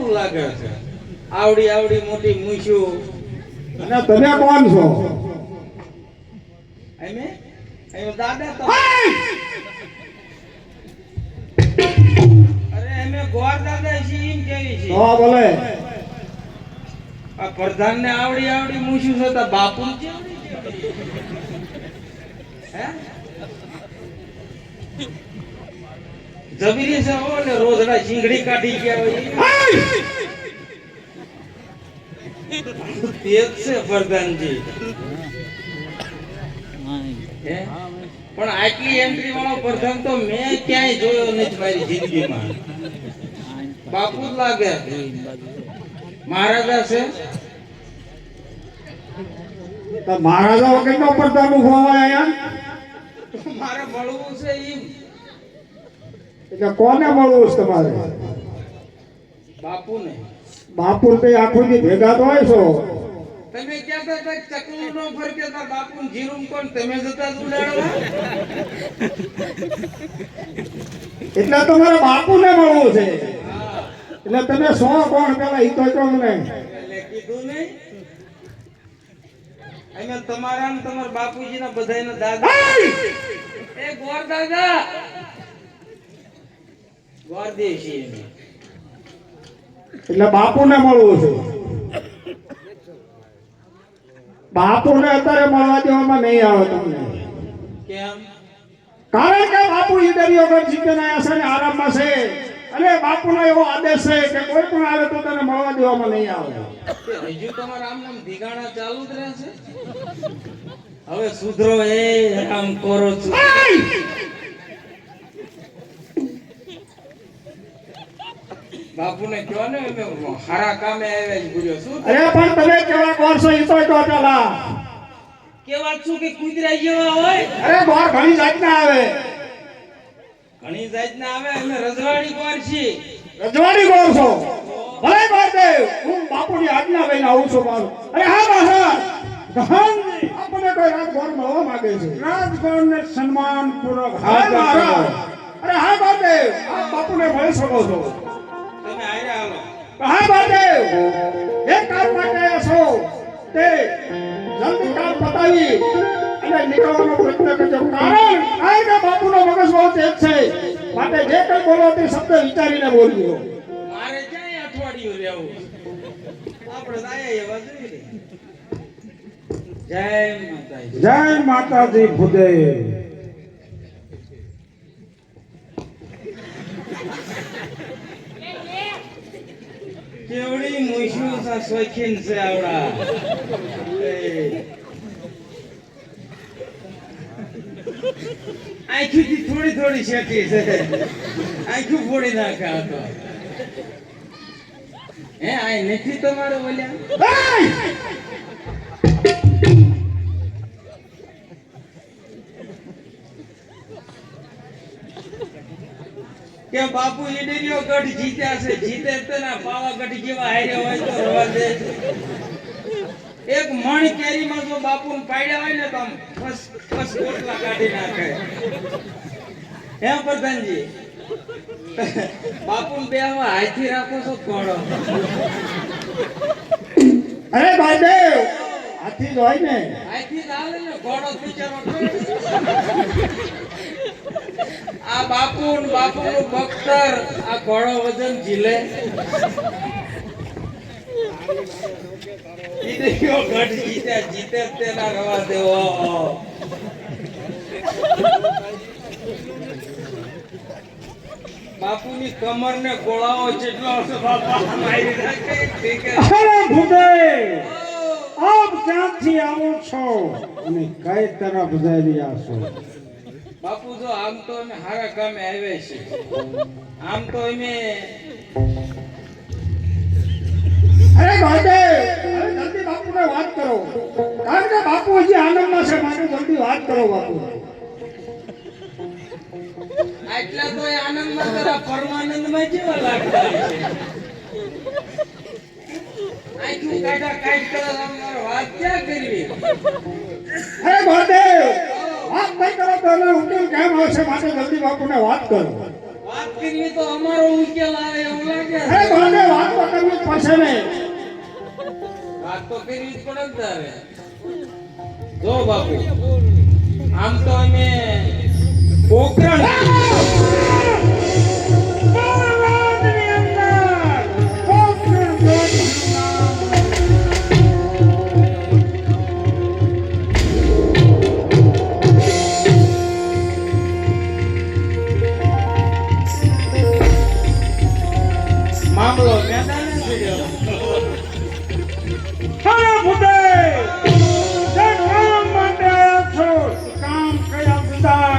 કેવું લાગે છે? આવડી આવડી મોટી મૂછ્યું. અને તમે કોણ છો? અમે દાદા તો અરે અમે ગોર દાદા છીએ એમ કેવી છે. હા બોલે. આ પ્રધાન ને આવડી આવડી મૂછ્યું છે તો બાપુ હે જબરી છે હો ને રોજડા ચીંગડી કાઢી ગયા હોય તેજ છે પ્રધાનજી. પણ આટલી એન્ટ્રી વાળો પ્રધાન તો મેં ક્યાંય જોયો નથી મારી જિંદગીમાં. બાપુ જ લાગે. મહારાજા છે તો મહારાજા વગર નો પ્રધાન ઉભો હોય અહીંયા. મારે મળવું છે એમ. એટલે કોને મળવું છે તમારે? બાપુ ને. બાપુ તો આખો દી ભેગા તો હોય છો. તમે ક્યાં હતા ચકલું નો ફરકે તા બાપુ જીરું કોણ તમે જતા ઉડાડવા. એટલે તમારે બાપુ ને મળવું છે. એટલે તમે સો કોણ પેલા ઈ તો કહો ને. એટલે કીધું નહીં અમે તમારા ને તમારા બાપુજીના બધાયના દાદા એ ગોર દાદા ગોર દેશી એટલે બાપુ ને મળવું છે. બાપુ ને અત્યારે મળવા દેવામાં નહીં આવે તમને. કેમ? કારણ કે બાપુ ઈડરિયો ઘર જીતીને આવ્યા છે ને આરામમાં છે. અને બાપુનો એવો આદેશ છે કે કોઈ પણ આવે તો તને મળવા દેવામાં નહીં આવે. હજુ તમારા આમ નામ ધીગાણા ચાલુ જ રહેશે. હવે સુધરો એ આમ કરો છું. બાપુને કહો ને હારા કામે આવ્યા જ ગુર્યો શું. અરે પણ તમે કેવા કોર છો ઈ તો કહો પેલા. કેવા છું કે કુતરા જેવા હોય. અરે બોર ઘણી જાતના આવે. ઘણી જાતના આવે. અમે રજવાડી કોર છીએ. રજવાડી કોર છો? ભલે બાપદેવ હું બાપુની આજ્ઞા લઈને આવું છું મારું. અરે હા મહારાજ ગહનજી આપણે કોઈ રાજગોર મળવા માંગે છે. રાજગોરને સન્માન પૂર્વક હાજર કરો. અરે હા બાપદેવ આપ બાપુને મળી શકો છો. તમે આયા હાલો. હા બાપદેવ એક કામ માટે છો તે જલ્દી કામ પતાવી અને નીકળવાનો પ્રયત્ન કરજો. કારણ કે બાપુનો મગજ બહુ તેજ છે. માટે જે કંઈ બોલો તે શબ્દ વિચારીને બોલજો. મારે ક્યાં અઠવાડિયું રહેવું. આપણે આયા એવા જોઈએ. જય માતાજી. જય માતાજી ભૂદેવ. કેવડી મુશ્યું સા શોખીન છે આવડા. આંખી થોડી થોડી શેઠી છે. આંખું ફોડી નાખે આ તો. હે આ નથી તમારે બોલ્યા. કે બાપુ ઈડરિયો ગઢ જીત્યા છે. જીતે તેના પાવાગઢ જેવા હાર્યા હોય તો રવા દે. એક મણ કેરીમાં જો બાપુને પાડ્યા હોય ને તો આમ ફસ ફસ કોટલા કાઢી નાખે. હે પ્રધાનજી બાપુને બેહવા હાથી રાખો છો ઘોડો. અરે ભાઈદેવ હાથી જ હોય ને. હાથી જ હાલે ને ઘોડો બિચારો. આ બાપુનું બખ્તર આ ઘોડો વજન ઝીલે. ઈડરિયો ગઢ જીતે તેના રવા દેવો. બાપુની કમર ને ગોળાઓ જેટલો હશે બાપા મારી નાખે. ઠીક છે. અરે ભૂદેવ આપ ક્યાંથી આવો છો અને કઈ તરફ જઈ રહ્યા છો? બાપુ જો આમ તો અમે હારા કામે આવ્યા છીએ. આમ તો અમે અરે ભાઈદેવ અરે જલ્દી બાપુને વાત કરો. કારણ કે બાપુ હજી આનંદમાં છે. માટે જલ્દી વાત કરો બાપુ. આટલા તો આનંદમાં જરા પરમાનંદમાં કેવા લાગતા છે. આખું કાઢા કાઢ કરે અમારે વાત ક્યાં કરવી. અરે ભાઈદેવ વાત નહીં કરો તો એનો ઉકેલ કેમ આવશે? માટે જલ્દી બાપુને વાત કરો. વાત કરવી તો અમારો ઉકેલ આવે એવું લાગે. અરે ભાઈદેવ વાત તો કરવી પછી ને વાત તો કરવી જ પડે ને તારે. જો બાપુ આમ તો અમે પોકરણ બાળવાડની અંદર પોકરણ મામલો મેદાને છેડ્યો. અરે ભૂતે જે કામ માટે આવ્યો છો તે કામ કયા બધા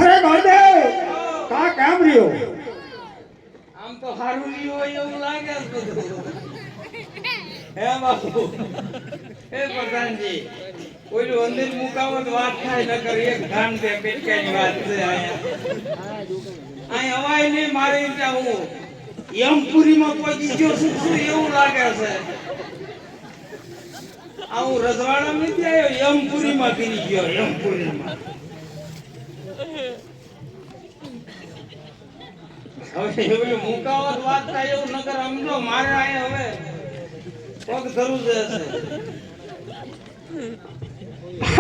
અરે બળદેવ કા કામ રહ્યો આમ તો હારું ઈ હોય એવું લાગે છે બધું. હે બાપુ હે પ્રધાનજી ઓલું અંદર મુકાવત વાત થાય નકર એક ધાન બે પેટકાની વાત છે અહીંયા હવાય નહીં મારે ત્યાં હું યમપુરીમાં પહોંચી ગયો છું શું એવું લાગે છે. આ હું રજવાડામાં નથી આવ્યો યમપુરીમાં ફરી ગયો યમપુરીમાં. હવે એવું મુકાવત વાત થાય એવું નકર સમજો મારે અહીંયા હવે પગ ધરું જ હશે.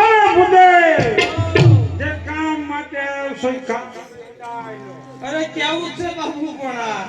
અરે ભૂતે જે કામ માટે આવ્યો છો એ કામ અરે કેવું છે બાપુ પણ આ